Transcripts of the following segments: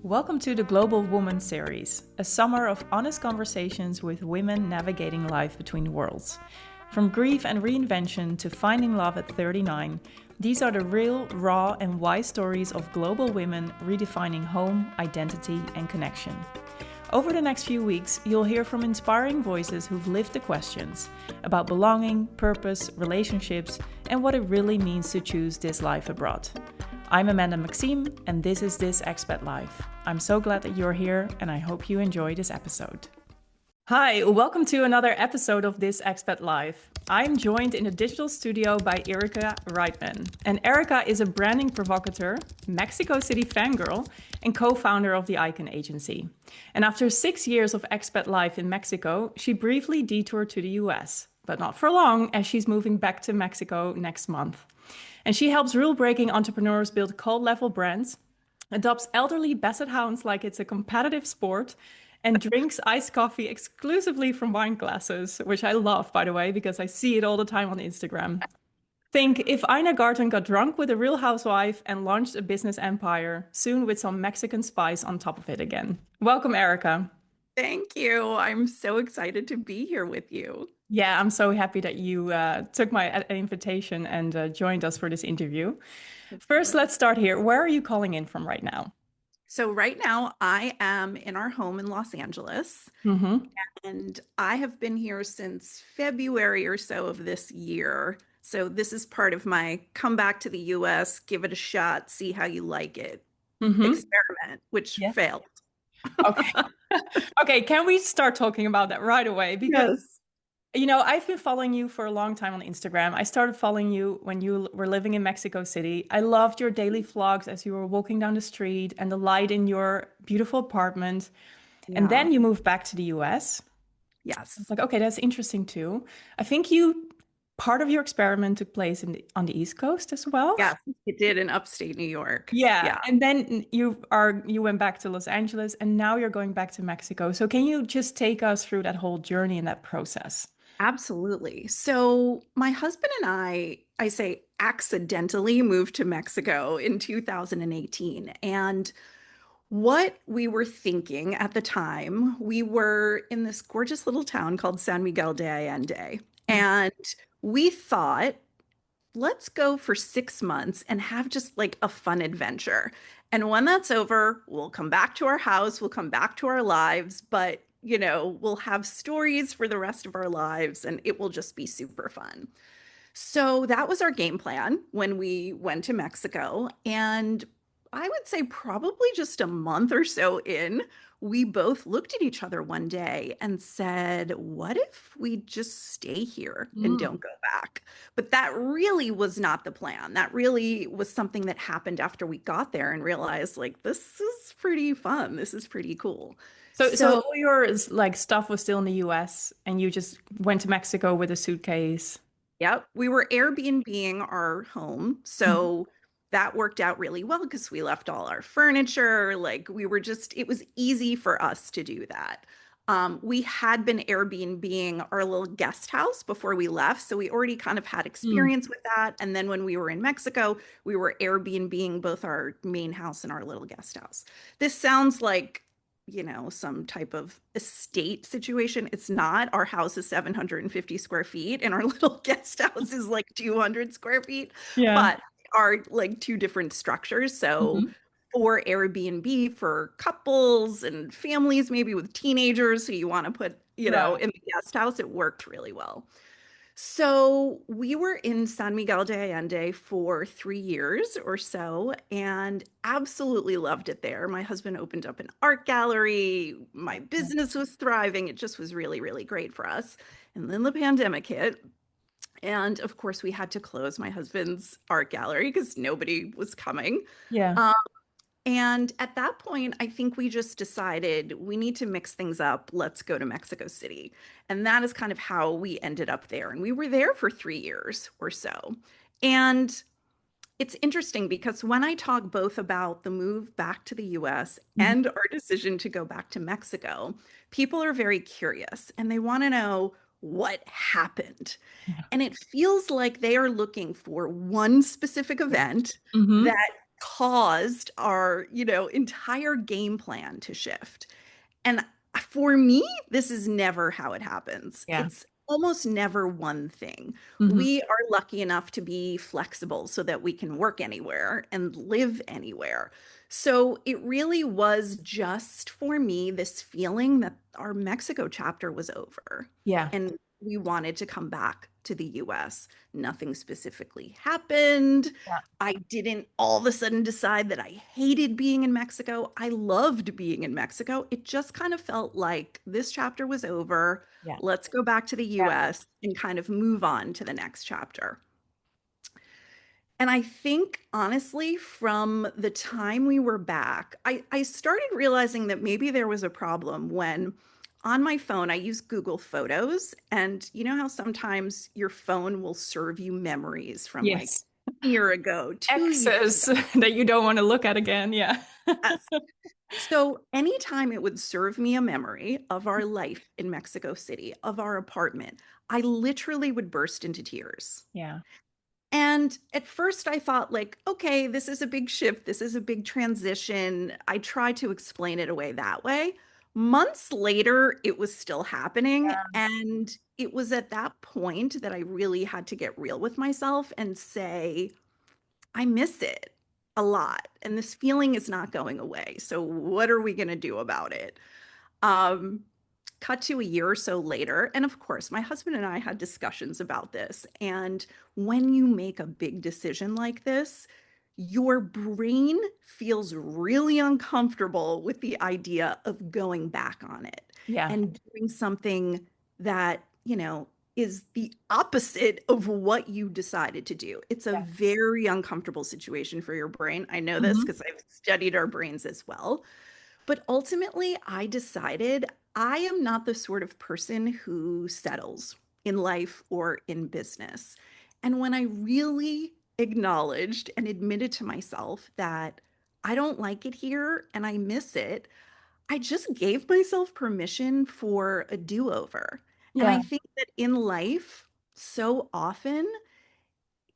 Welcome to the Global Woman series, a summer of honest conversations with women navigating life between worlds. From grief and reinvention to finding love at 39, these are the real, raw, and wise stories of global women redefining home, identity, and connection. Over the next few weeks, you'll hear from inspiring voices who've lived the questions about belonging, purpose, relationships, and what it really means to choose this life abroad. I'm Amanda Maxime, and this is This Expat Life. I'm so glad that you're here, and I hope you enjoy this episode. Hi, welcome to another episode of This Expat Life. I'm joined in a digital studio by Erica Reitman. And Erica is a branding provocateur, Mexico City fangirl, and co-founder of the Icon Agency. And after 6 years of expat life in Mexico, she briefly detoured to the US, but not for long, as she's moving back to Mexico next month. And she helps rule-breaking entrepreneurs build cult-level brands, adopts elderly basset hounds like it's a competitive sport, and drinks iced coffee exclusively from wine glasses, which I love, by the way, because I see it all the time on Instagram. Think if Ina Garten got drunk with a real housewife and launched a business empire, soon with some Mexican spice on top of it again. Welcome, Erica. Thank you. I'm so excited to be here with you. Yeah, I'm so happy that you took my invitation and joined us for this interview. First, let's start here. Where are you calling in from right now? So right now I am in our home in Los Angeles, Mm-hmm. and I have been here since February or so of this year. So this is part of my come back to the US, give it a shot, see how you like it Mm-hmm. experiment, which Yeah. failed. Okay. Okay, can we start talking about that right away? Because, Yes. I've been following you for a long time on Instagram. I started following you when you were living in Mexico City. I loved your daily vlogs as you were walking down the street and the light in your beautiful apartment. And Yeah. then you moved back to the US. It's Yes. like, okay, that's interesting too. I think part of your experiment took place on the East Coast as well. Yes, it did in upstate New York. Yeah, Yeah. and then you went back to Los Angeles and now you're going back to Mexico. So can you just take us through that whole journey and that process? Absolutely. So my husband and I say accidentally moved to Mexico in 2018. And what we were thinking at the time, we were in this gorgeous little town called San Miguel de Allende. And we thought, let's go for 6 months and have just like a fun adventure. And when that's over, we'll come back to our house, we'll come back to our lives, but we'll have stories for the rest of our lives and it will just be super fun. So that was our game plan when we went to Mexico. And I would say probably just a month or so in, we both looked at each other one day and said, what if we just stay here and Mm. don't go back? But that really was not the plan. That really was something that happened after we got there and realized, like, this is pretty fun. This is pretty cool. So So, all your like stuff was still in the US and you just went to Mexico with a suitcase. yep, we were Airbnb-ing our home. Mhm. So that worked out really well because we left all our furniture. Like it was easy for us to do that. We had been Airbnb-ing our little guest house before we left. So we already kind of had Mm. experience with that. And then when we were in Mexico, we were Airbnb-ing both our main house and our little guest house. This sounds like some type of estate situation. It's not. Our house is 750 square feet and our little guest house is like 200 square feet, Yeah. but are like two different structures. So Mhm. for Airbnb, for couples and families, maybe with teenagers who you want to put, Right. in the guest house, it worked really well. So we were in San Miguel de Allende for 3 years or so and absolutely loved it there. My husband opened up an art gallery. My business was thriving. It just was really, really great for us. And then the pandemic hit. And of course, we had to close my husband's art gallery because nobody was coming. Yeah. Um, and at that point, I think we just decided we need to mix things up. Let's go to Mexico City. And that is kind of how we ended up there. And we were there for 3 years or so. And it's interesting because when I talk both about the move back to the US Mhm. and our decision to go back to Mexico, people are very curious and they want to know what happened. Yeah. And it feels like they are looking for one specific event Mhm. that caused our, entire game plan to shift. And for me, this is never how it happens. Yeah. It's almost never one thing. Hmm. We are lucky enough to be flexible so that we can work anywhere and live anywhere. So it really was just for me this feeling that our Mexico chapter was over Yeah. and we wanted to come back to the US. Nothing specifically happened. Yeah. I didn't all of a sudden decide that I hated being in Mexico. I loved being in Mexico. It just kind of felt like this chapter was over. Yeah. Let's go back to the Yeah. US and kind of move on to the next chapter. And I think, honestly, from the time we were back, I started realizing that maybe there was a problem when on my phone, I use Google Photos. And you know how sometimes your phone will serve you memories from like Yes. a year ago, 2 years Exes ago? that you don't want to look at again. Yeah. Yes. So anytime it would serve me a memory of our life in Mexico City, of our apartment, I literally would burst into tears. Yeah. And at first I thought like, okay, this is a big shift. This is a big transition. I tried to explain it away that way. Months later, it was still happening. And it was at that point that I really had to get real with myself and say, I miss it a lot. And this feeling is not going away. So what are we going to do about it? Um, Cut to a year or so later, and of course, my husband and I had discussions about this. And when you make a big decision like this, your brain feels really uncomfortable with the idea of going back on it Yeah. and doing something that, is the opposite of what you decided to do. It's a Yeah. very uncomfortable situation for your brain. I know this Hmm. because I've studied our brains as well. But ultimately, I decided I am not the sort of person who settles in life or in business. And when I really acknowledged and admitted to myself that I don't like it here and I miss it, I just gave myself permission for a do over. And Yeah. I think that in life, so often,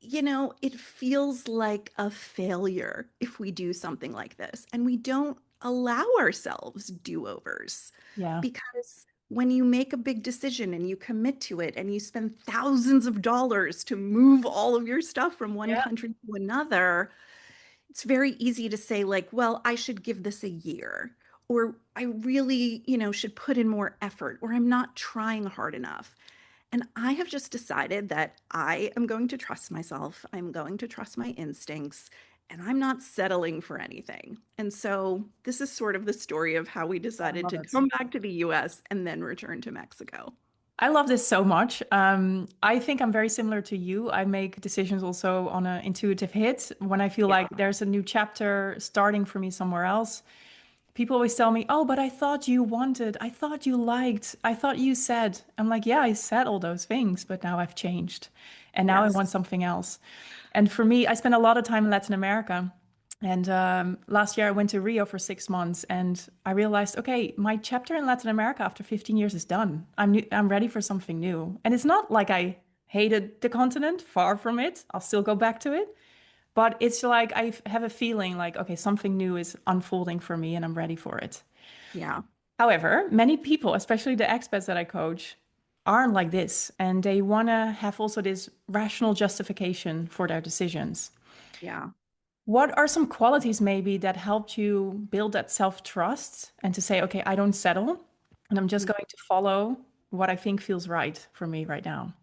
it feels like a failure if we do something like this and we don't allow ourselves do-overs. Yeah. Because when you make a big decision and you commit to it and you spend thousands of dollars to move all of your stuff from one Yeah. country to another, it's very easy to say, like, well, I should give this a year, or I really, should put in more effort, or I'm not trying hard enough. And I have just decided that I am going to trust myself. I'm going to trust my instincts, and I'm not settling for anything. And so this is sort of the story of how we I decided love to it. come back to the US and then return to Mexico. I love this so much. I think I'm very similar to you. I make decisions also on an intuitive hit. When I feel Yeah. like there's a new chapter starting for me somewhere else, people always tell me, "Oh, but I thought you wanted, I thought you liked, I thought you said." I'm like, "Yeah, I said all those things, but now I've changed. And now I Yes. want something else." And for me, I spent a lot of time in Latin America. And last year I went to Rio for 6 months and I realized, okay, my chapter in Latin America after 15 years is done. I'm ready for something new. And it's not like I hated the continent, far from it. I'll still go back to it. But it's like I have a feeling like, okay, something new is unfolding for me and I'm ready for it. Yeah. However, many people, especially the expats that I coach, aren't like this. And they want to have also this rational justification for their decisions. Yeah. What are some qualities maybe that helped you build that self-trust and to say, okay, I don't settle and I'm just going to follow what I think feels right for me right now?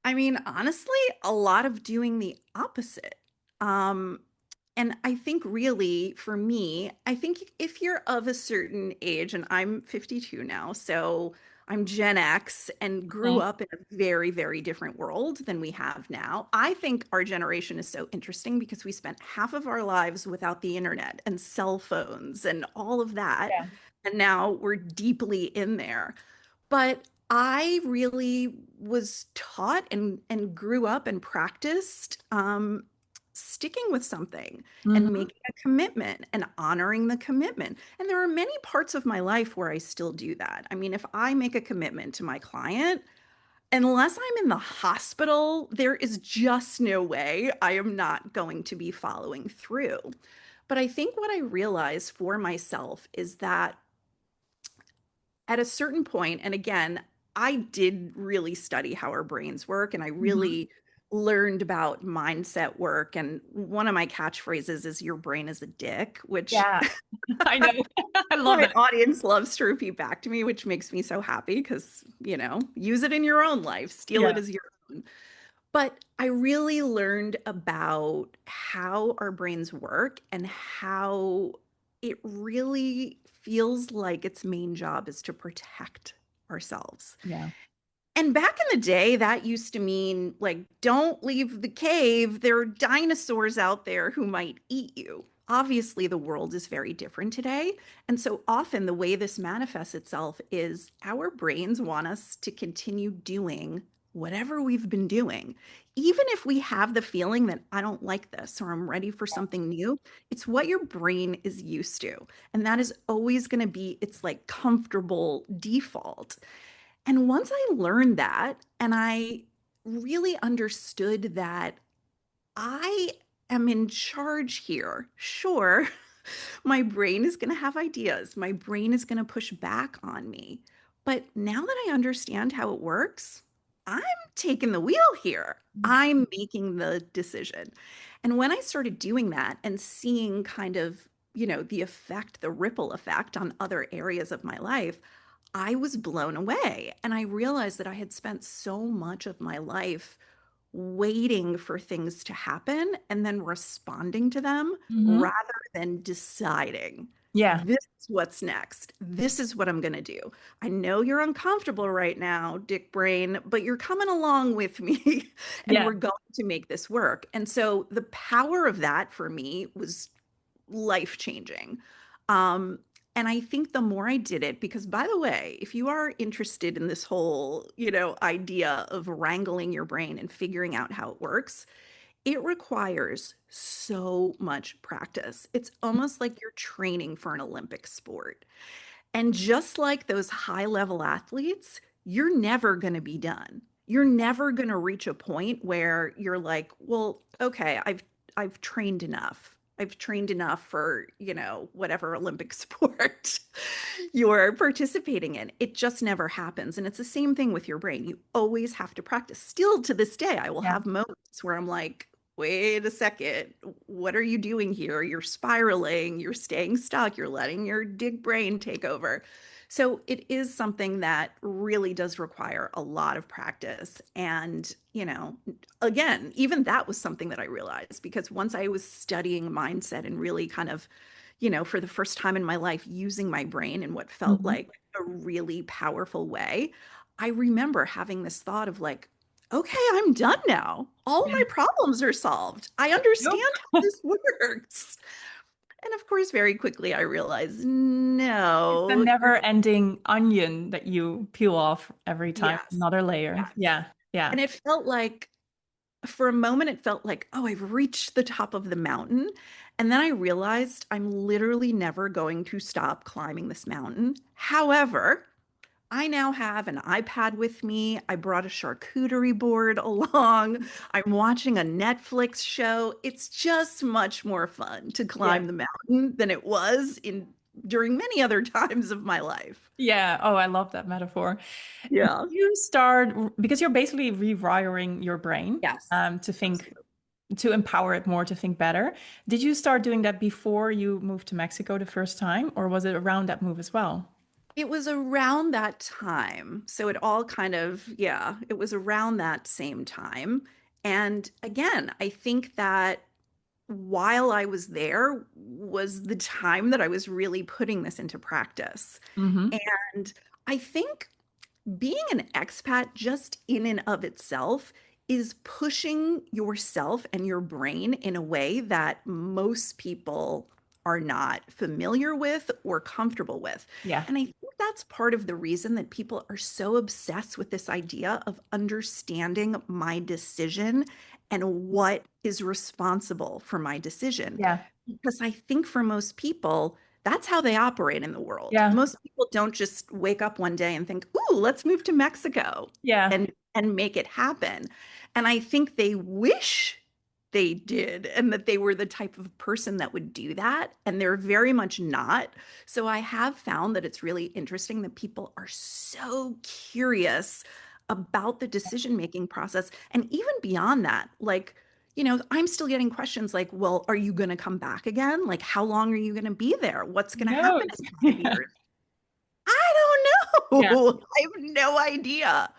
I mean, honestly, a lot of doing the opposite. Um, and I think really for me, I think if you're of a certain age, and I'm 52 now, so I'm Gen X and grew Mhm. up in a very, very different world than we have now. I think our generation is so interesting because we spent half of our lives without the internet and cell phones and all of that. Yeah. And now we're deeply in there. But I really was taught and grew up and practiced sticking with something and Hmm. making a commitment and honoring the commitment. And there are many parts of my life where I still do that. I mean, if I make a commitment to my client, unless I'm in the hospital, there is just no way I am not going to be following through. But I think what I realized for myself is that at a certain point, and again, I did really study how our brains work, and I Mhm. really learned about mindset work. And one of my catchphrases is your brain is a dick, which Yeah, I know. I love my it. audience loves to repeat back to me, which makes me so happy because, use it in your own life, steal it Yeah. as your own. But I really learned about how our brains work and how it really feels like its main job is to protect ourselves. Yeah. And back in the day, that used to mean like, don't leave the cave. There are dinosaurs out there who might eat you. Obviously, the world is very different today. And so often, the way this manifests itself is our brains want us to continue doing whatever we've been doing. Even if we have the feeling that I don't like this or I'm ready for something new, it's what your brain is used to. And that is always going to be its like comfortable default. And once I learned that and I really understood that I am in charge here, sure, my brain is going to have ideas. My brain is going to push back on me. But now that I understand how it works, I'm taking the wheel here. I'm making the decision. And when I started doing that and seeing kind of, the effect, the ripple effect on other areas of my life, I was blown away. And I realized that I had spent so much of my life waiting for things to happen and then responding to them Hmm. rather than deciding, Yeah. this is what's next. This is what I'm going to do. I know you're uncomfortable right now, Dick Brain, but you're coming along with me and Yeah. we're going to make this work. And so the power of that for me was life changing. Um, and I think the more I did it, because by the way, if you are interested in this whole, idea of wrangling your brain and figuring out how it works, it requires so much practice. It's almost like you're training for an Olympic sport. And just like those high level athletes, you're never going to be done. You're never going to reach a point where you're like, well, okay, I've trained enough. I've trained enough for, whatever Olympic sport you're participating in. It just never happens. And it's the same thing with your brain. You always have to practice. Still to this day, I will Yeah. have moments where I'm like, wait a second, what are you doing here? You're spiraling, you're staying stuck, you're letting your dig brain take over. So it is something that really does require a lot of practice. And, again, even that was something that I realized because once I was studying mindset and really kind of, for the first time in my life, using my brain in what felt Hmm. like a really powerful way, I remember having this thought of like, okay, I'm done now. All Yeah. my problems are solved. I Nope. understand how this works. And of course, very quickly I realized, It's a no, never-ending onion that you peel off every time, yes, another layer. yes. Yeah. Yeah. And it felt like, for a moment, it felt like, oh, I've reached the top of the mountain. And then I realized I'm literally never going to stop climbing this mountain. However, I now have an iPad with me. I brought a charcuterie board along. I'm watching a Netflix show. It's just much more fun to Yeah. climb the mountain than it was in during many other times of my life. Yeah. Oh, I love that metaphor. Did Yeah. you start because you're basically rewiring your brain Yes. to think, Absolutely. to empower it more to think better. Did you start doing that before you moved to Mexico the first time, or was it around that move as well? It was around that time. So it all kind of, yeah, it was around that same time. And again, I think that while I was there was the time that I was really putting this into practice. Hmm. And I think being an expat just in and of itself is pushing yourself and your brain in a way that most people are not familiar with or comfortable with. Yeah. And I think that's part of the reason that people are so obsessed with this idea of understanding my decision and what is responsible for my decision. Yeah. Because I think for most people, that's how they operate in the world. Yeah. Most people don't just wake up one day and think, "Ooh, let's move to Mexico Yeah. and and make it happen. And I think they wish they did and that they were the type of person that would do that. And they're very much not. So I have found that it's really interesting that people are so curious about the decision making process. And even beyond that, like, I'm still getting questions like, well, are you going to come back again? Like, how long are you going to be there? What's going to No. happen in 5 years? I don't Yeah. know. I have no idea.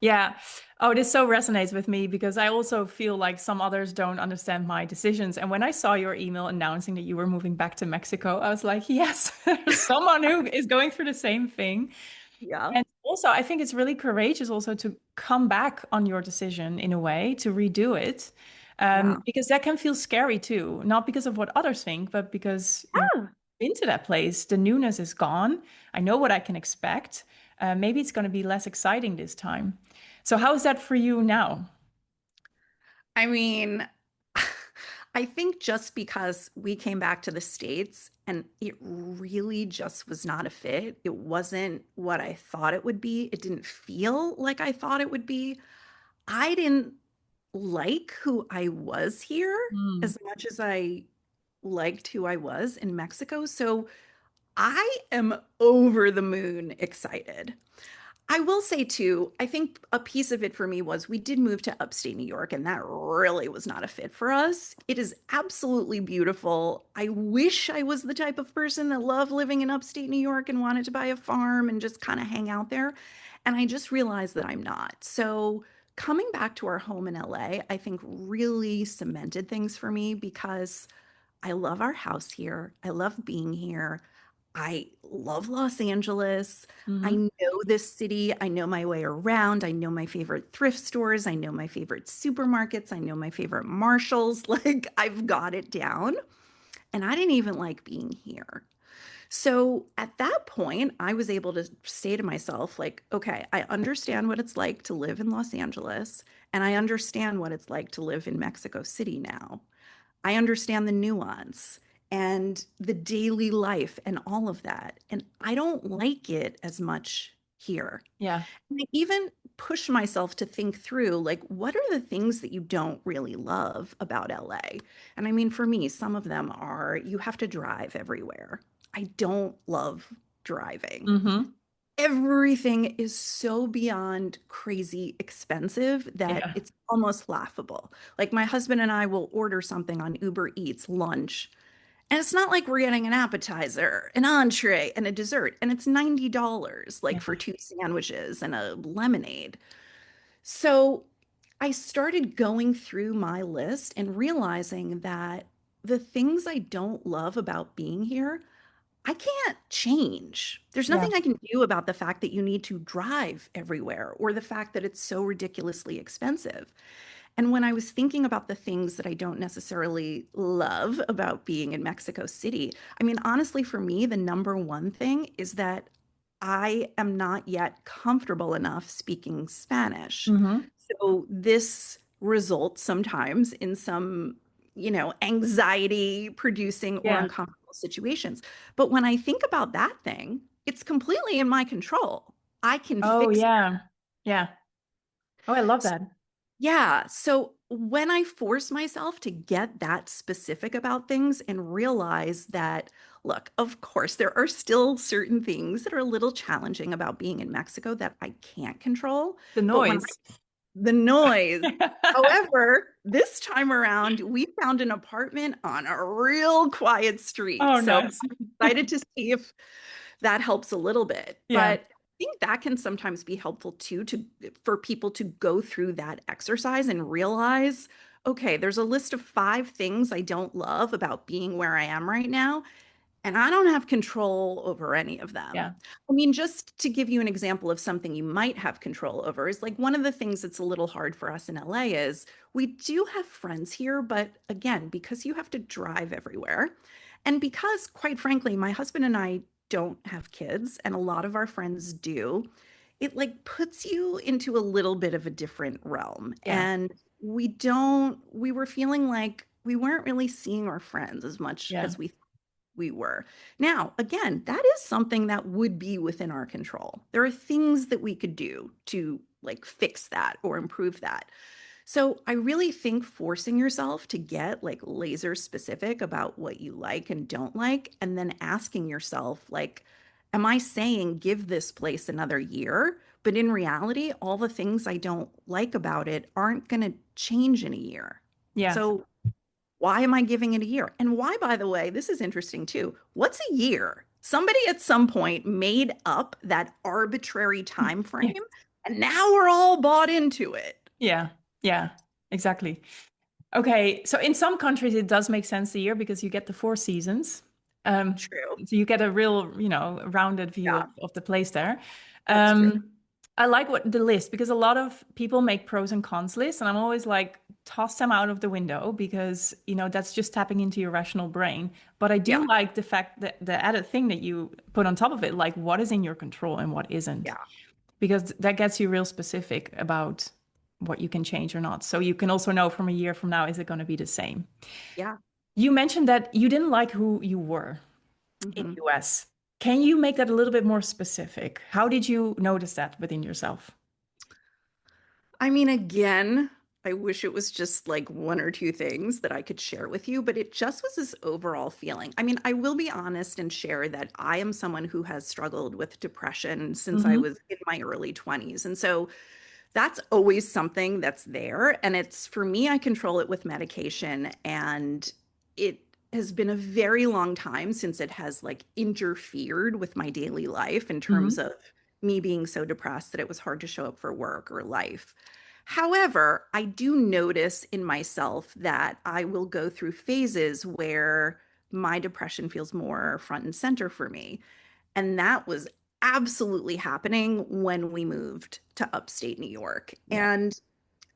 Yeah. Oh, this so resonates with me because I also feel like some others don't understand my decisions. And when I saw your email announcing that you were moving back to Mexico, I was like, yes, there's someone who is going through the same thing. Yeah. And also, I think it's really courageous also to come back on your decision in a way, to redo it. Yeah. Because that can feel scary too, not because of what others think, but because you're Yeah. into that place. The newness is gone. I know what I can expect. Maybe it's going to be less exciting this time. So, how is that for you now? I mean, I think just because we came back to the States and it really just was not a fit, it wasn't what I thought it would be. It didn't feel like I thought it would be. I didn't like who I was here Mm. as much as I liked who I was in Mexico. So I am over the moon excited. I will say too, I think a piece of it for me was we did move to upstate New York, and that really was not a fit for us. It is absolutely beautiful. I wish I was the type of person that loved living in upstate New York and wanted to buy a farm and just kind of hang out there. And I just realized that I'm not. So coming back to our home in LA, I think really cemented things for me because I love our house here. I love being here. I love Los Angeles. I Hmm. know this city. I know my way around. I know my favorite thrift stores. I know my favorite supermarkets. I know my favorite Marshalls. Like, I've got it down. And I didn't even like being here. So at that point, I was able to say to myself, like, okay, I understand what it's like to live in Los Angeles, and I understand what it's like to live in Mexico City now. I understand the nuance and the daily life and all of that. And I don't like it as much here. Yeah. And I even push myself to think through like, what are the things that you don't really love about LA? And I mean, for me, some of them are you have to drive everywhere. I don't love driving. Hmm. Everything is so beyond crazy expensive that Yeah. it's almost laughable. Like my husband and I will order something on Uber Eats lunch, and it's not like we're getting an appetizer, an entree, and a dessert, and it's $90 like Yeah. for two sandwiches and a lemonade. So I started going through my list and realizing that the things I don't love about being here I can't change. There's Yeah. nothing I can do about the fact that you need to drive everywhere or the fact that it's so ridiculously expensive. And when I was thinking about the things that I don't necessarily love about being in Mexico City, I mean, honestly, for me, the number one thing is that I am not yet comfortable enough speaking Spanish. Hmm. So this results sometimes in some, anxiety producing or Yeah. uncomfortable situations. But when I think about that thing, it's completely in my control. I can Oh, fix yeah. Yeah. Oh, I love it. that. Yeah. So when I force myself to get that specific about things and realize that, look, of course, there are still certain things that are a little challenging about being in Mexico that I can't control. The But when noise. the noise, however, this time around, we found an apartment on a real quiet street. Oh, So nice. I'm excited to see if that helps a little bit. Yeah. But I think that can sometimes be helpful too to for people to go through that exercise and realize, okay, there's a list of 5 things I don't love about being where I am right now. And I don't have control over any of them. Yeah. I mean, just to give you an example of something you might have control over is like one of the things that's a little hard for us in LA is we do have friends here, but again, because you have to drive everywhere, and because, quite frankly, my husband and I don't have kids, and a lot of our friends do, it like puts you into a little bit of a different realm. Yeah. And we were feeling like we weren't really seeing our friends as much Yeah. as we were. Now, again, that is something that would be within our control. There are things that we could do to like fix that or improve that. So I really think forcing yourself to get like laser specific about what you like and don't like, and then asking yourself, like, am I saying give this place another year? But in reality, all the things I don't like about it aren't going to change in a year. Yeah. So why am I giving it a year? And why, by the way, this is interesting too. What's a year? Somebody at some point made up that arbitrary time frame, Yeah. and now we're all bought into it. Yeah. Yeah. Exactly. Okay, so in some countries it does make sense a year because you get the four seasons. True. So you get a real, rounded view Yeah, of the place there. that's true. I like what the list because a lot of people make pros and cons lists, and I'm always like, toss them out of the window because, that's just tapping into your rational brain. But I Yeah, do like the fact that the added thing that you put on top of it, like what is in your control and what isn't, yeah, because that gets you real specific about what you can change or not. So you can also know from a year from now, is it going to be the same? yeah. You mentioned that you didn't like who you were in Hmm. US. Can you make that a little bit more specific? How did you notice that within yourself? I mean, again, I wish it was just like one or two things that I could share with you, but it just was this overall feeling. I mean, I will be honest and share that I am someone who has struggled with depression since I Hmm. was in my early 20s. And so that's always something that's there. And it's for me, I control it with medication. And it has been a very long time since it has like interfered with my daily life in terms Hmm. of me being so depressed that it was hard to show up for work or life. However, I do notice in myself that I will go through phases where my depression feels more front and center for me. And that was absolutely happening when we moved to upstate New York. Yeah. And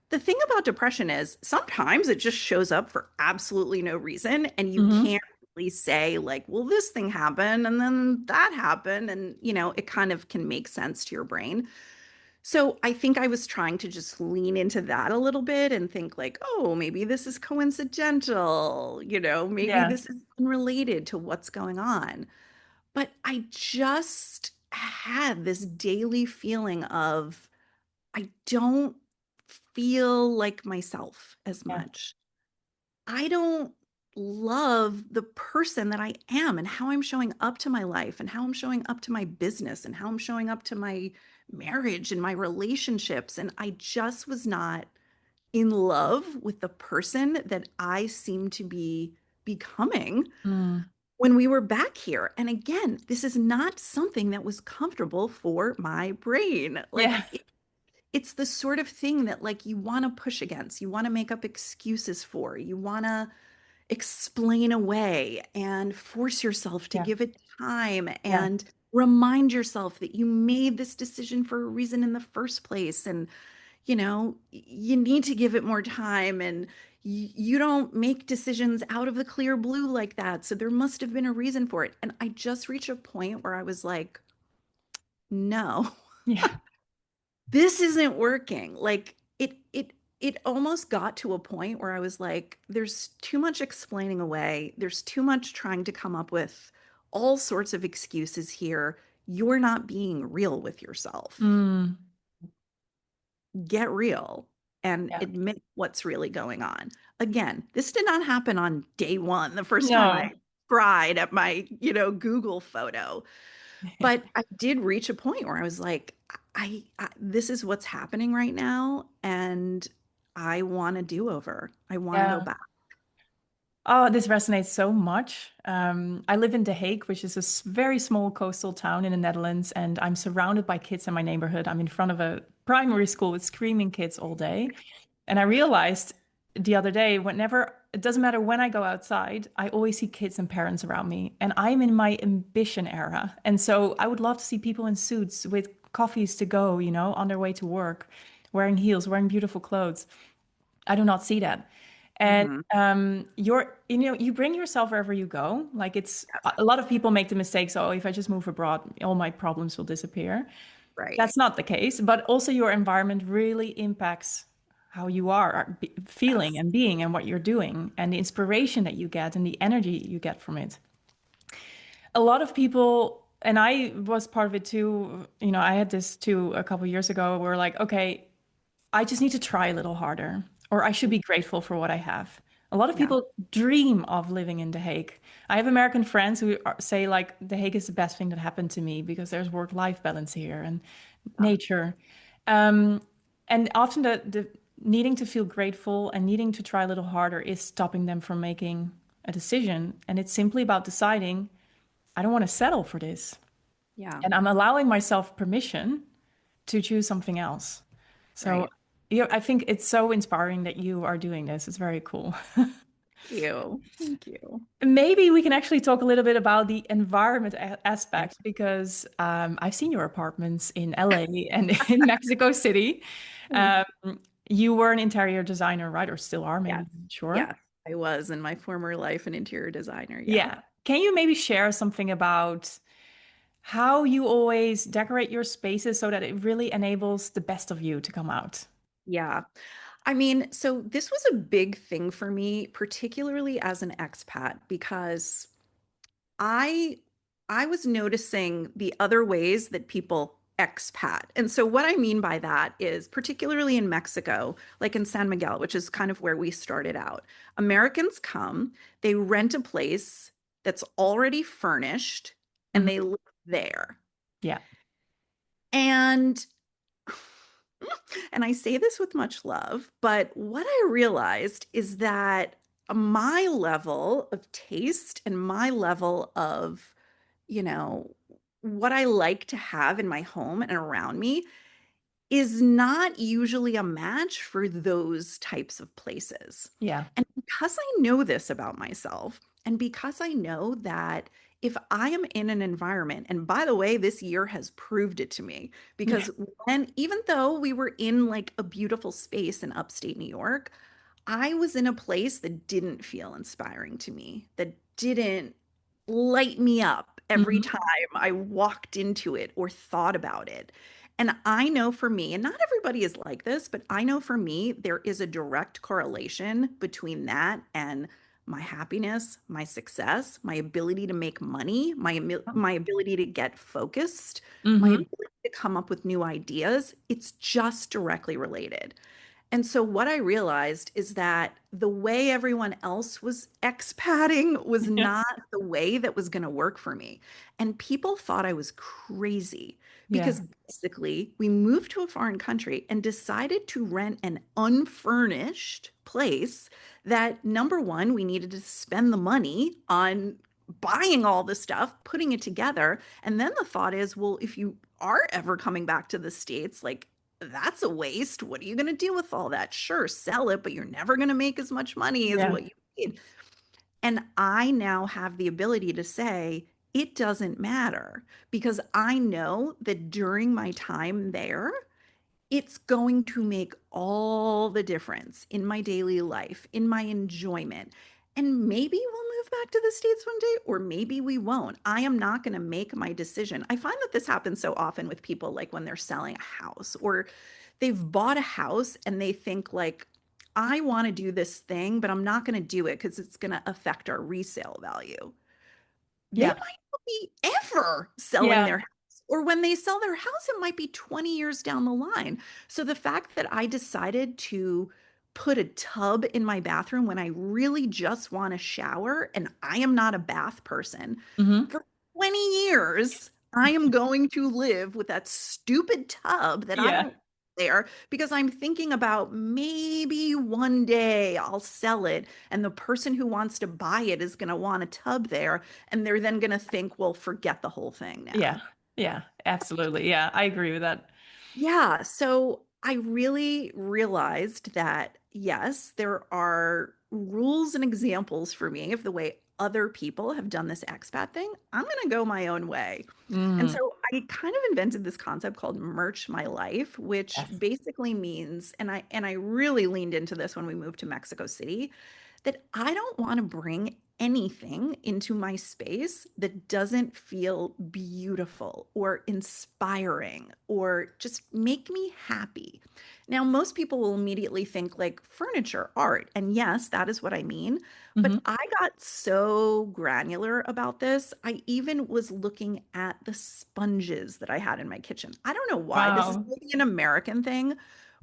the thing about depression is sometimes it just shows up for absolutely no reason. And you Hmm. can't really say, like, well, this thing happened and then that happened. And, it kind of can make sense to your brain. So I think I was trying to just lean into that a little bit and think, like, oh, maybe this is coincidental. Maybe Yeah. this is unrelated to what's going on. But I just had this daily feeling of I don't feel like myself as Yeah. much. I don't love the person that I am and how I'm showing up to my life and how I'm showing up to my business and how I'm showing up to my marriage and my relationships. And I just was not in love with the person that I seem to be becoming Mm. when we were back here. And again, this is not something that was comfortable for my brain. Like Yeah. it's the sort of thing that like you want to push against, you want to make up excuses for, you want to explain away and force yourself to Yeah. give it time Yeah. and remind yourself that you made this decision for a reason in the first place. And you need to give it more time and you don't make decisions out of the clear blue like that. So there must have been a reason for it. And I just reached a point where I was like, no, Yeah. this isn't working. Like it almost got to a point where I was like, there's too much explaining away. There's too much trying to come up with all sorts of excuses here. You're not being real with yourself. Mm. Get real and Yeah. admit what's really going on. Again, this did not happen on day one, the first time I No. cried at my, Google photo. But I did reach a point where I was like, this is what's happening right now, and I want a do-over. I want to go Yeah. back. Oh, this resonates so much. I live in The Hague, which is a very small coastal town in the Netherlands, and I'm surrounded by kids in my neighborhood. I'm in front of a primary school with screaming kids all day. And I realized the other day, whenever, it doesn't matter when I go outside, I always see kids and parents around me. And I'm in my ambition era. And so I would love to see people in suits with coffees to go, on their way to work, wearing heels, wearing beautiful clothes. I do not see that. And Hmm. you bring yourself wherever you go. Like a lot of people make the mistake. So if I just move abroad, all my problems will disappear. Right. That's not the case, but also your environment really impacts how you are feeling Yes. and being and what you're doing and the inspiration that you get and the energy you get from it. A lot of people and I was part of it too. I had this too a couple years ago where like, okay, I just need to try a little harder, or I should be grateful for what I have. A lot of Yeah. people dream of living in The Hague. I have American friends who say like The Hague is the best thing that happened to me because there's work-life balance here and nature. Um, and often the needing to feel grateful and needing to try a little harder is stopping them from making a decision. And it's simply about deciding, I don't want to settle for this. Yeah. And I'm allowing myself permission to choose something else. So, Right. yeah, I think it's so inspiring that you are doing this. It's very cool. Thank you. Thank you. Maybe we can actually talk a little bit about the environment Yeah. aspect because I've seen your apartments in LA and in Mexico City. Um, you were an interior designer, right? Or still are, maybe. Yes. Sure. Yes. I was in my former life an interior designer. Yeah. Yeah. Can you maybe share something about how you always decorate your spaces so that it really enables the best of you to come out? Yeah. I mean, so this was a big thing for me, particularly as an expat, because I I was noticing the other ways that people expat. And so what I mean by that is particularly in Mexico, like in San Miguel, which is kind of where we started out. Americans come, they rent a place that's already furnished and Mhm. they live there. Yeah. And and I say this with much love, but what I realized is that my level of taste and my level of, you know, what I like to have in my home and around me is not usually a match for those types of places. Yeah. And because I know this about myself, and because I know that if I am in an environment, and by the way, this year has proved it to me, Yeah. because even though we were in like a beautiful space in upstate New York, I was in a place that didn't feel inspiring to me, that didn't light me up every Hmm. time I walked into it or thought about it. And I know for me, and not everybody is like this, but I know for me, there is a direct correlation between that and my happiness, my success, my ability to make money, my ability to get focused, my Hmm. ability to come up with new ideas. It's just directly related. And so what I realized is that the way everyone else was expatting was Yeah. not the way that was going to work for me. And people thought I was crazy Yeah. because basically we moved to a foreign country and decided to rent an unfurnished place that number one, we needed to spend the money on buying all the stuff, putting it together. And then the thought is, well, if you are ever coming back to the States, like that's a waste. What are you going to do with all that? Sure, sell it, but you're never going to make as much money as Yeah. what you made. And I now have the ability to say, it doesn't matter because I know that during my time there, it's going to make all the difference in my daily life, in my enjoyment. And maybe we'll move back to the States one day, or maybe we won't. I am not going to make my decision. I find that this happens so often with people, like when they're selling a house or they've bought a house and they think, like, I want to do this thing, but I'm not going to do it because it's going to affect our resale value. They Yeah. might not be ever selling Yeah. their house. Or when they sell their house, it might be 20 years down the line. So the fact that I decided to put a tub in my bathroom when I really just want a shower and I am not a bath person, Hmm. for 20 years, I am going to live with that stupid tub that I Yeah. don't there because I'm thinking about maybe one day I'll sell it and the person who wants to buy it is going to want a tub there and they're then going to think, well, forget the whole thing Yeah. now. Yeah. Absolutely. Yeah. I agree with that. Yeah, so I really realized that yes, there are rules and examples for me of the way other people have done this expat thing. I'm going to go my own way. And Mm. so I kind of invented this concept called merch my life, which Yes. basically means, and I really leaned into this when we moved to Mexico City, that I don't want to bring anything into my space that doesn't feel beautiful or inspiring or just make me happy. Now, most people will immediately think like furniture, art. And yes, that is what I mean. But Hmm. I got so granular about this. I even was looking at the sponges that I had in my kitchen. I don't know why this is Wow. maybe an American thing,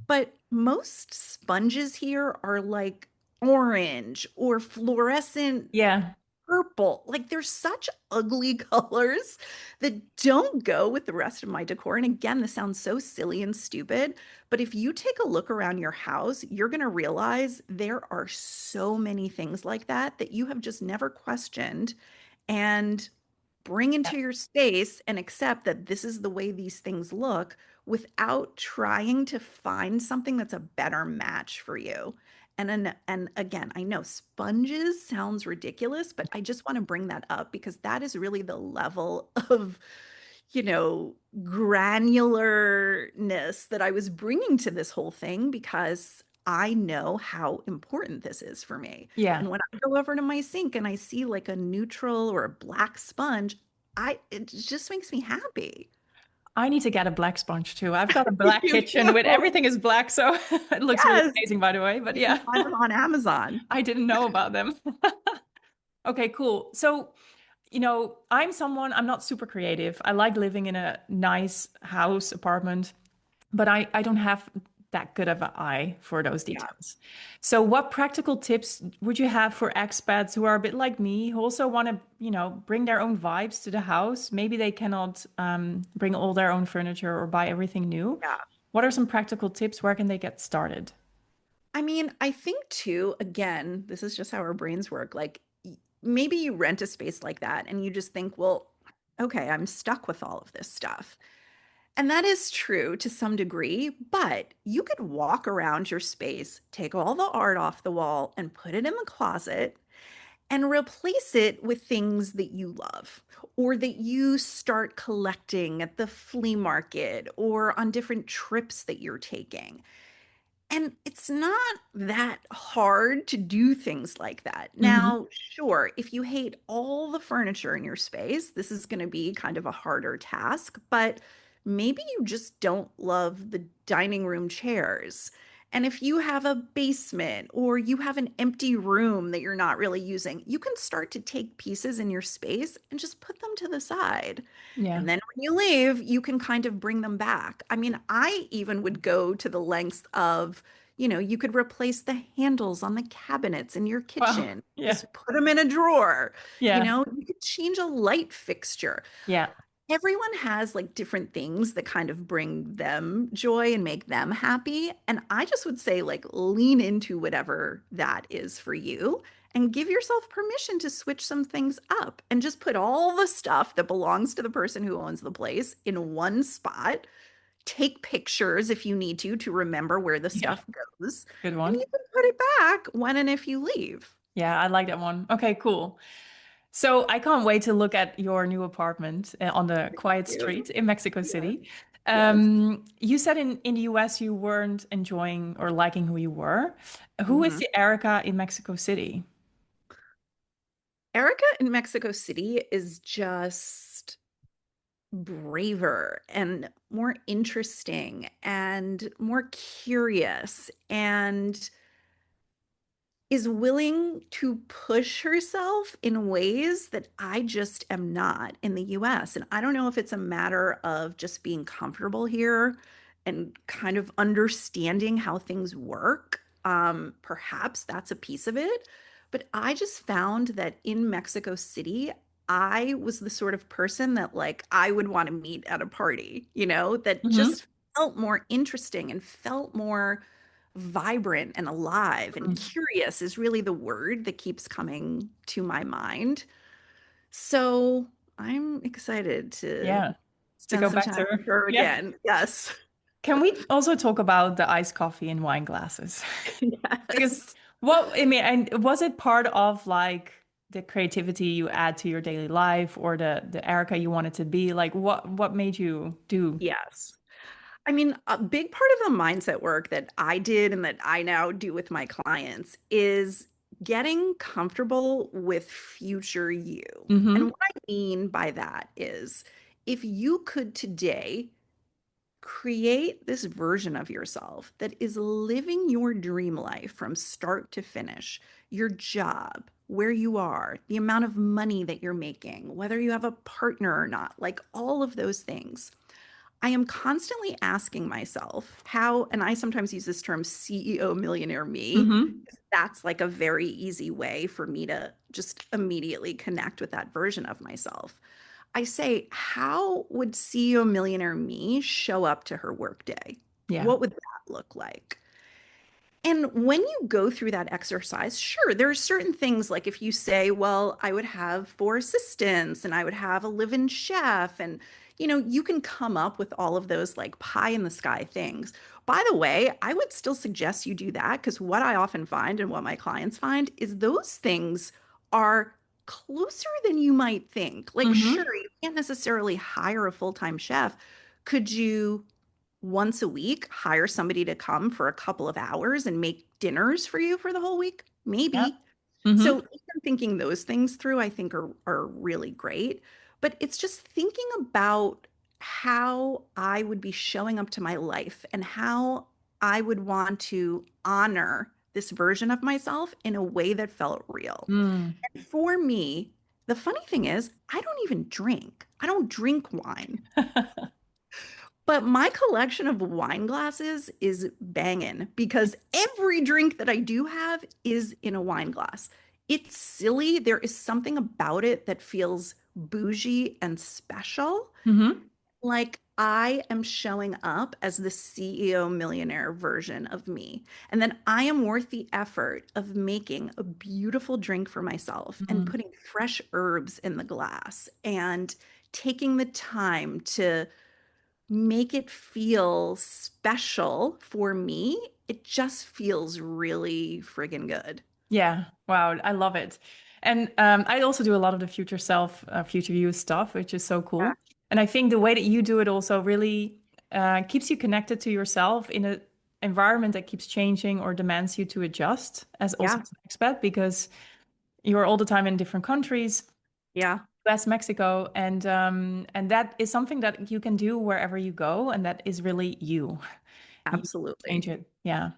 but most sponges here are like orange or fluorescent Yeah. purple. Like they're such ugly colors that don't go with the rest of my decor. And again, this sounds so silly and stupid, but if you take a look around your house, you're going to realize there are so many things like that that you have just never questioned. And bring Yeah. into your space and accept that this is the way these things look without trying to find something that's a better match for you. And again, I know sponges sounds ridiculous, but I just want to bring that up because that is really the level of, granularness that I was bringing to this whole thing because I know how important this is for me. Yeah. And when I go over to my sink and I see like a neutral or a black sponge, I it just makes me happy. I need to get a black sponge too. I've got a black You kitchen with do. everything is black, so it looks really Yes. amazing, by the way. But You can yeah, find them on Amazon. I didn't know about them. Okay, cool. So, I'm not super creative. I like living in a nice house, apartment, but I don't have that good of an eye for those Yeah. details. So, what practical tips would you have for expats who are a bit like me, who also want to, bring their own vibes to the house? Maybe they cannot bring all their own furniture or buy everything new. Yeah. What are some practical tips? Where can they get started? I mean, I think too, again, this is just how our brains work. Like maybe you rent a space like that and you just think, well, okay, I'm stuck with all of this stuff. And that is true to some degree, but you could walk around your space, take all the art off the wall and put it in the closet and replace it with things that you love or that you start collecting at the flea market or on different trips that you're taking. And it's not that hard to do things like that. Hmm. Now, sure, if you hate all the furniture in your space, this is going to be kind of a harder task, but maybe you just don't love the dining room chairs. And if you have a basement or you have an empty room that you're not really using, you can start to take pieces in your space and just put them to the side. Yeah. And then when you leave, you can kind of bring them back. I mean, I even would go to the lengths of, you could replace the handles on the cabinets in your Wow. kitchen, Yeah. just put them in a drawer. Yeah. You could change a light fixture. Yeah. Everyone has like different things that kind of bring them joy and make them happy. And I just would say, like, lean into whatever that is for you and give yourself permission to switch some things up and just put all the stuff that belongs to the person who owns the place in one spot. Take pictures if you need to remember where the Yeah. stuff goes, Good and you one. can put it back when and if you leave. Yeah, I like that one. Okay, cool. So I can't wait to look at your new apartment on the quiet You. street in Mexico Yes. City. Yes. You said in the US you weren't enjoying or liking who you were. Who is Mhm. the Erica in Mexico City? Erica in Mexico City is just braver and more interesting and more curious and is willing to push herself in ways that I just am not in the US. And I don't know if it's a matter of just being comfortable here and kind of understanding how things work. Perhaps that's a piece of it. But I just found that in Mexico City, I was the sort of person that like I would want to meet at a party, that Hmm. just felt more interesting and felt more vibrant and alive and curious is really the word that keeps coming to my mind. So I'm excited to Yeah, to spend go some back time to with her yeah. again. Yes. Can we also talk about the iced coffee in wine glasses? Because Yes. and was it part of like the creativity you add to your daily life or the Erica you wanted to be? Like what made you do? Yes. I mean, a big part of the mindset work that I did and that I now do with my clients is getting comfortable with future you. And Mm-hmm. what I mean by that is if you could today create this version of yourself that is living your dream life from start to finish, your job, where you are, the amount of money that you're making, whether you have a partner or not, like all of those things. I am constantly asking myself how, and I sometimes use this term CEO millionaire me. Mm-hmm. That's like a very easy way for me to just immediately connect with that version of myself. I say, how would CEO millionaire me show up to her workday? Yeah. What would that look like? And when you go through that exercise, sure, there are certain things like if you say, well, I would have four assistants and I would have a live-in chef, and you can come up with all of those like pie in the sky things. By the way, I would still suggest you do that because what I often find and what my clients find is those things are closer than you might think. Like, sure, Mm-hmm. you can't necessarily hire a full-time chef. Could you once a week hire somebody to come for a couple of hours and make dinners for you for the whole week? Yeah. Maybe. So Mm-hmm. even thinking those things through, I think are really great. But it's just thinking about how I would be showing up to my life and how I would want to honor this version of myself in a way that felt real. Mm. And for me, the funny thing is, I don't even drink. I don't drink wine. But my collection of wine glasses is banging because every drink that I do have is in a wine glass. It's silly. There is something about it that feels bougie and special. Mm-hmm. Like I am showing up as the CEO millionaire version of me. And then I am worth the effort of making a beautiful drink for myself and Mm. putting fresh herbs in the glass and taking the time to make it feel special for me. It just feels really friggin' good. Yeah. Wow. I love it. And I also do a lot of the future self, future you stuff, which is so Yeah. cool. And I think the way that you do it also really keeps you connected to yourself in an environment that keeps changing or demands you to adjust as also Yeah. as an expat because you're all the time in different countries, Yeah. US, Mexico, and that is something that you can do wherever you go, and that is really you. You change Absolutely. it. Yeah.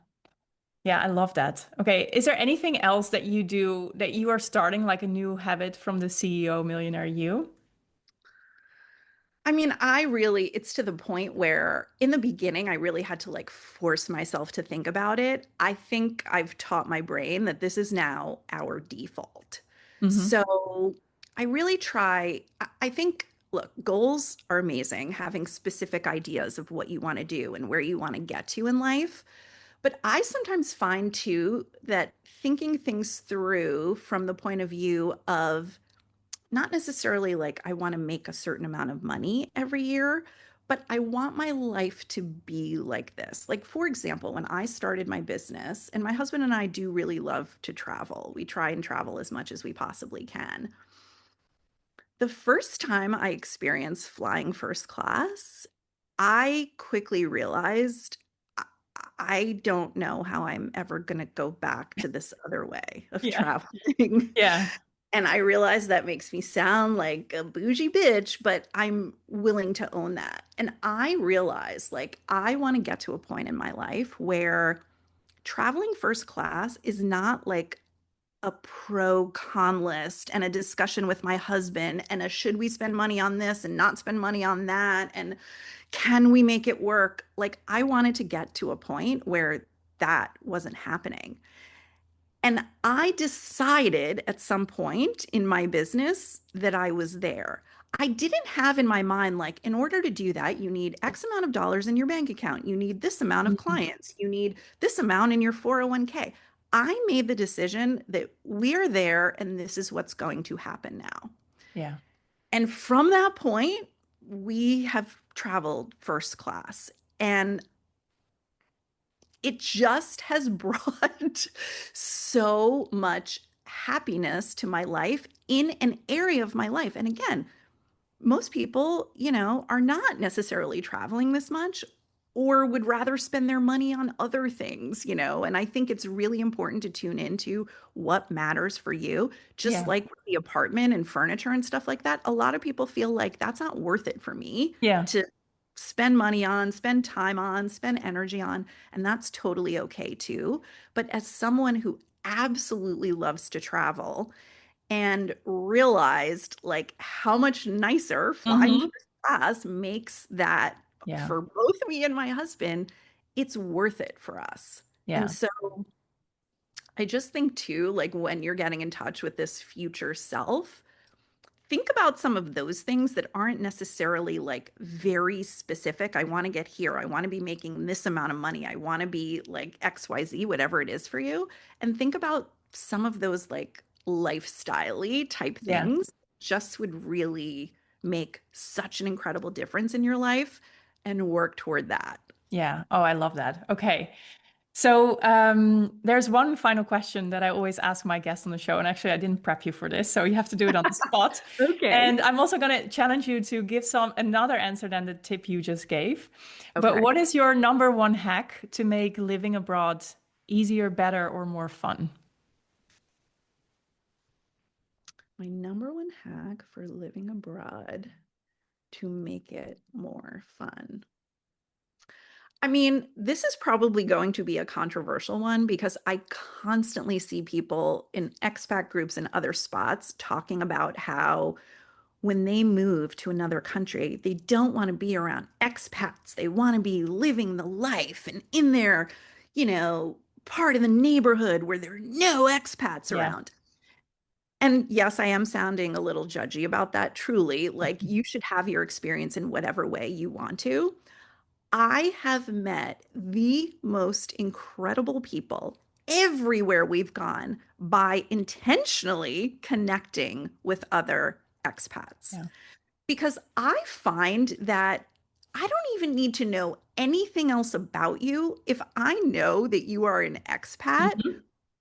Yeah, I love that. Okay, is there anything else that you do that you are starting like a new habit from the CEO millionaire you? I mean, it's to the point where in the beginning, I really had to like force myself to think about it. I think I've taught my brain that this is now our default. Hmm. So I really try, I think, look, goals are amazing, having specific ideas of what you want to do and where you want to get to in life. But I sometimes find too that thinking things through from the point of view of not necessarily like I want to make a certain amount of money every year, but I want my life to be like this. Like, for example, when I started my business, and my husband and I do really love to travel, we try and travel as much as we possibly can. The first time I experienced flying first class, I quickly realized I I don't know how I'm ever going to go back to this other way of Yeah. traveling. Yeah. And I realize that makes me sound like a bougie bitch, but I'm willing to own that. And I realize like I want to get to a point in my life where traveling first class is not like a pro con list and a discussion with my husband and a should we spend money on this and not spend money on that and can we make it work? Like I wanted to get to a point where that wasn't happening. And I decided at some point in my business that I was there. I didn't have in my mind, like, in order to do that, you need X amount of dollars in your bank account. You need this amount of Mhm. clients. You need this amount in your 401k. I made the decision that we are there and this is what's going to happen now. Yeah. And from that point, we have traveled first class. And it just has brought so much happiness to my life in an area of my life. And again, most people, are not necessarily traveling this much. or would rather spend their money on other things, And I think it's really important to tune into what matters for you. Just Yeah. like with the apartment and furniture and stuff like that, a lot of people feel like that's not worth it for me Yeah. to spend money on, spend time on, spend energy on, and that's totally okay too. But as someone who absolutely loves to travel, and realized like how much nicer flying Hmm. first class makes that Yeah. for both me and my husband, it's worth it for us. And Yeah. so I just think too, like when you're getting in touch with this future self, think about some of those things that aren't necessarily like very specific. I want to get here. I want to be making this amount of money. I want to be like XYZ, whatever it is for you. And think about some of those like lifestyle-y type Yeah. things just would really make such an incredible difference in your life and work toward that. Yeah. Oh, I love that. Okay. So there's one final question that I always ask my guests on the show, and actually I didn't prep you for this, so you have to do it on the spot. Okay. And I'm also going to challenge you to give some another answer than the tip you just gave. But Okay. what is your number one hack to make living abroad easier, better, or more fun? My number one hack for living abroad to make it more fun. I mean, this is probably going to be a controversial one because I constantly see people in expat groups and other spots talking about how when they move to another country, they don't want to be around expats. They want to be living the life and in their, part of the neighborhood where there are no expats Yeah. around. And yes, I am sounding a little judgy about that, truly. Like, you should have your experience in whatever way you want to. I have met the most incredible people everywhere we've gone by intentionally connecting with other expats. Yeah. Because I find that I don't even need to know anything else about you. If I know that you are an expat,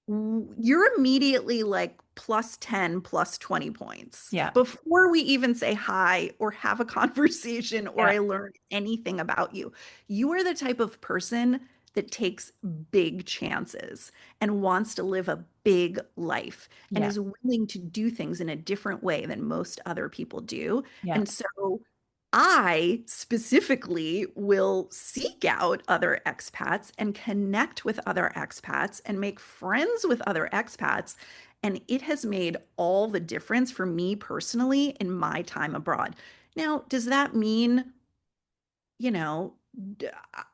Hmm. you're immediately like plus 10, plus 20 points Yeah. before we even say hi or have a conversation or Yeah. I learn anything about you. You are the type of person that takes big chances and wants to live a big life and Yeah. is willing to do things in a different way than most other people do. Yeah. And so I specifically will seek out other expats and connect with other expats and make friends with other expats. And it has made all the difference for me personally in my time abroad. Now, does that mean, you know,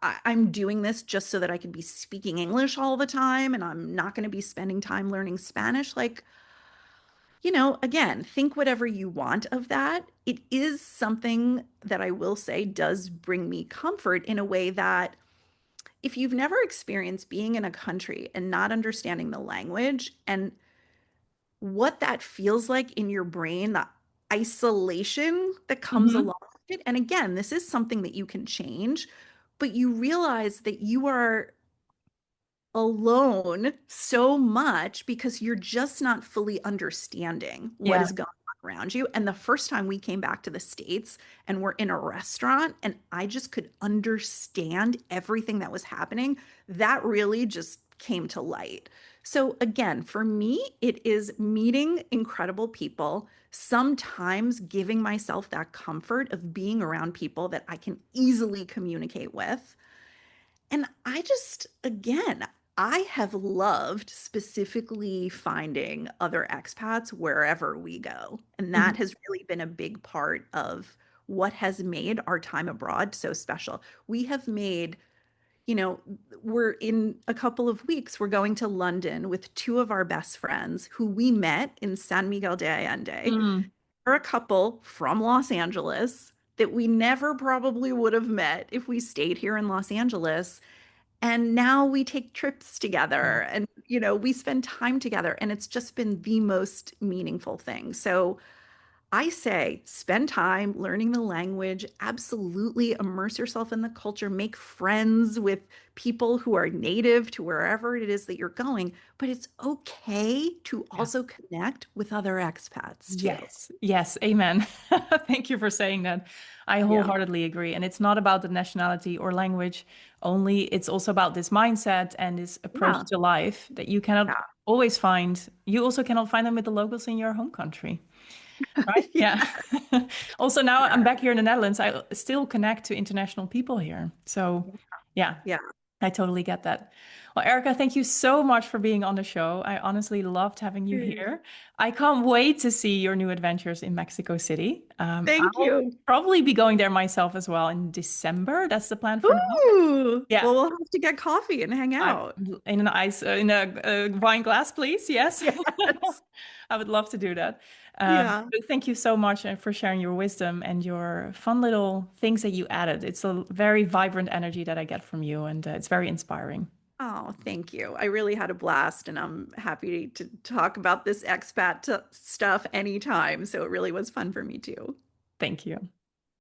I'm doing this just so that I can be speaking English all the time and I'm not going to be spending time learning Spanish? Like, again, think whatever you want of that. It is something that I will say does bring me comfort in a way that if you've never experienced being in a country and not understanding the language and what that feels like in your brain, the isolation that comes Hmm. along with it. And again, this is something that you can change, but you realize that you are alone so much because you're just not fully understanding what Yeah. is going on around you. And the first time we came back to the States and we're in a restaurant and I just could understand everything that was happening, that really just came to light. So, again, for me, it is meeting incredible people, sometimes giving myself that comfort of being around people that I can easily communicate with. And I just, again, I have loved specifically finding other expats wherever we go. And that Hmm. has really been a big part of what has made our time abroad so special. We have made, you know, we're in a couple of weeks, we're going to London with two of our best friends who we met in San Miguel de Allende. Mm. They're a couple from Los Angeles that we never probably would have met if we stayed here in Los Angeles. And now we take trips Yeah. together and, we spend time together. And it's just been the most meaningful thing. So I say spend time learning the language, absolutely immerse yourself in the culture, make friends with people who are native to wherever it is that you're going. But it's okay to Yeah. also connect with other expats too. Yes, yes, amen. Thank you for saying that. I Yeah. wholeheartedly agree. And it's not about the nationality or language only. It's also about this mindset and this approach Yeah. to life that you cannot always find. You also cannot find them with the locals in your home country, right? Yeah. Yeah. Also, now I'm Yeah. back here in the Netherlands. I still connect to international people here. So, yeah. Yeah. I totally get that. Well, Erica, thank you so much for being on the show. I honestly loved having you Great. here. I can't wait to see your new adventures in Mexico City. Thank I'll you. probably be going there myself as well in December. That's the plan for now. Ooh. Yeah, Well, we'll have to get coffee and hang I out. in an ice in a wine glass, please. Yes, Yes. I would love to do that. Yeah. But thank you so much for sharing your wisdom and your fun little things that you added. It's a very vibrant energy that I get from you, and it's very inspiring. Oh, thank you. I really had a blast, and I'm happy to talk about this expat stuff anytime. So it really was fun for me too. Thank you.